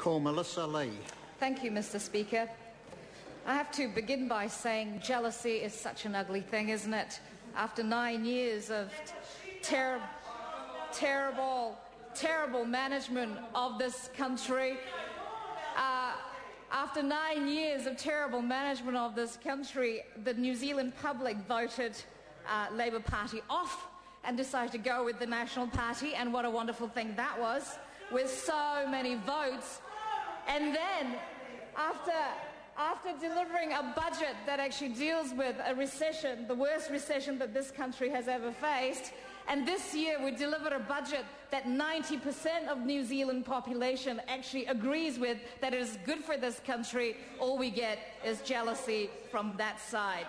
Call Melissa Lee. Thank you, Mr. Speaker. I have to begin by saying jealousy is such an ugly thing, isn't it? After 9 years of terrible management of this country, after 9 years of terrible management of this country, the New Zealand public voted Labour Party off and decided to go with the National Party, and what a wonderful thing that was, with so many votes. And then, after delivering a budget that actually deals with a recession, the worst recession that this country has ever faced, and this year we delivered a budget that 90% of New Zealand population actually agrees with, that it is good for this country, all we get is jealousy from that side.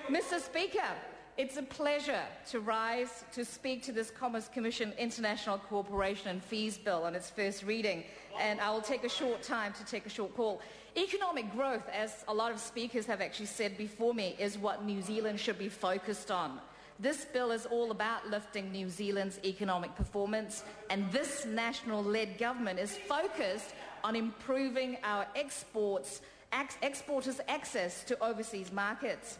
Mr. Speaker, it's a pleasure to rise to speak to this Commerce Commission International Cooperation and Fees Bill on its first reading, and I will take a short time to take a short call. Economic growth, as a lot of speakers have actually said before me, is what New Zealand should be focused on. This bill is all about lifting New Zealand's economic performance, and this national-led government is focused on improving our exporters' access to overseas markets.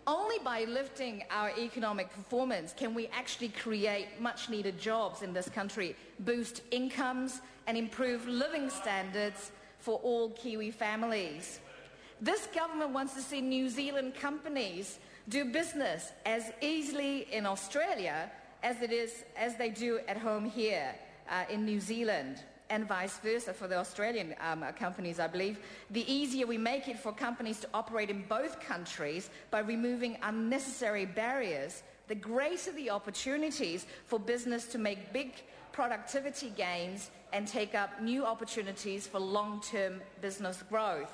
Only by lifting our economic performance can we actually create much-needed jobs in this country, boost incomes and improve living standards for all Kiwi families. This government wants to see New Zealand companies do business as easily in Australia as they do at home here in New Zealand, and vice versa for the Australian companies, I believe. The easier we make it for companies to operate in both countries by removing unnecessary barriers, the greater the opportunities for business to make big productivity gains and take up new opportunities for long-term business growth.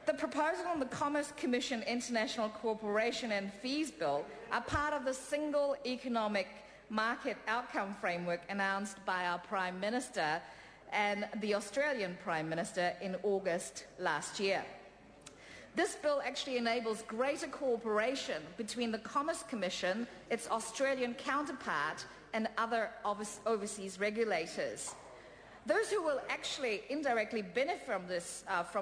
The proposal on the Commerce Commission International Cooperation and Fees Bill are part of the single economic market outcome framework announced by our Prime Minister and the Australian Prime Minister in August last year. This bill actually enables greater cooperation between the Commerce Commission, its Australian counterpart, and other overseas regulators. Those who will actually indirectly benefit from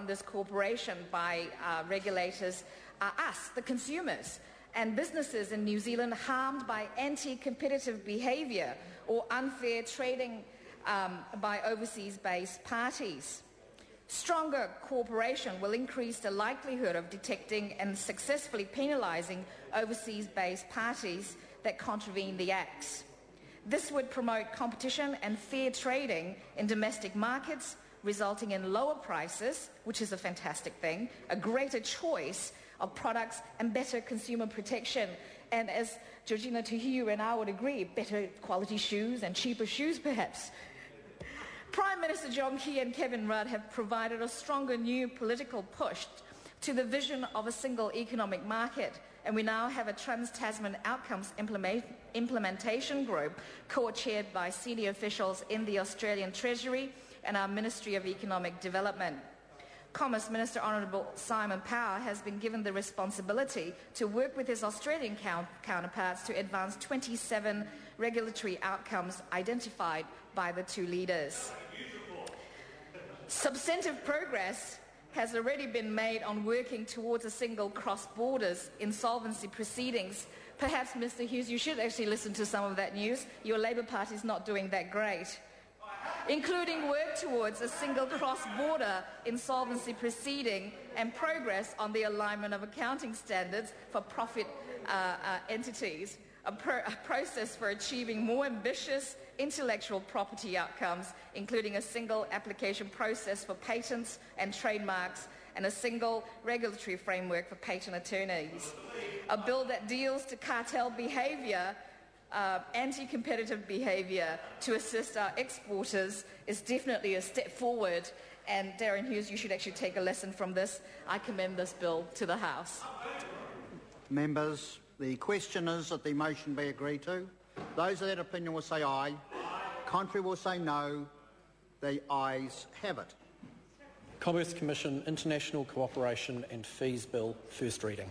this cooperation by regulators are us, the consumers, and businesses in New Zealand harmed by anti-competitive behaviour or unfair trading by overseas-based parties. Stronger cooperation will increase the likelihood of detecting and successfully penalising overseas-based parties that contravene the acts. This would promote competition and fair trading in domestic markets, resulting in lower prices, which is a fantastic thing, a greater choice of products and better consumer protection. And as Georgina Tuhiu and I would agree, better quality shoes and cheaper shoes perhaps. Prime Minister John Key and Kevin Rudd have provided a stronger new political push to the vision of a single economic market, and we now have a Trans-Tasman Outcomes Implementation Group co-chaired by senior officials in the Australian Treasury and our Ministry of Economic Development. Commerce Minister Honourable Simon Power has been given the responsibility to work with his Australian counterparts to advance 27 regulatory outcomes identified by the two leaders. Substantive progress has already been made on working towards a single cross-borders insolvency proceedings. Perhaps, Mr. Hughes, you should actually listen to some of that news. Your Labour Party is not doing that great. Including work towards a single cross-border insolvency proceeding and progress on the alignment of accounting standards for profit entities, a process for achieving more ambitious intellectual property outcomes, including a single application process for patents and trademarks and a single regulatory framework for patent attorneys. A bill that deals to cartel behaviour, anti-competitive behaviour to assist our exporters is definitely a step forward, and Darren Hughes, you should actually take a lesson from this. I commend this bill to the House. Members, the question is that the motion be agreed to. Those of that opinion will say aye. Contrary will say no. The ayes have it. Commerce Commission International Cooperation and Fees Bill, first reading.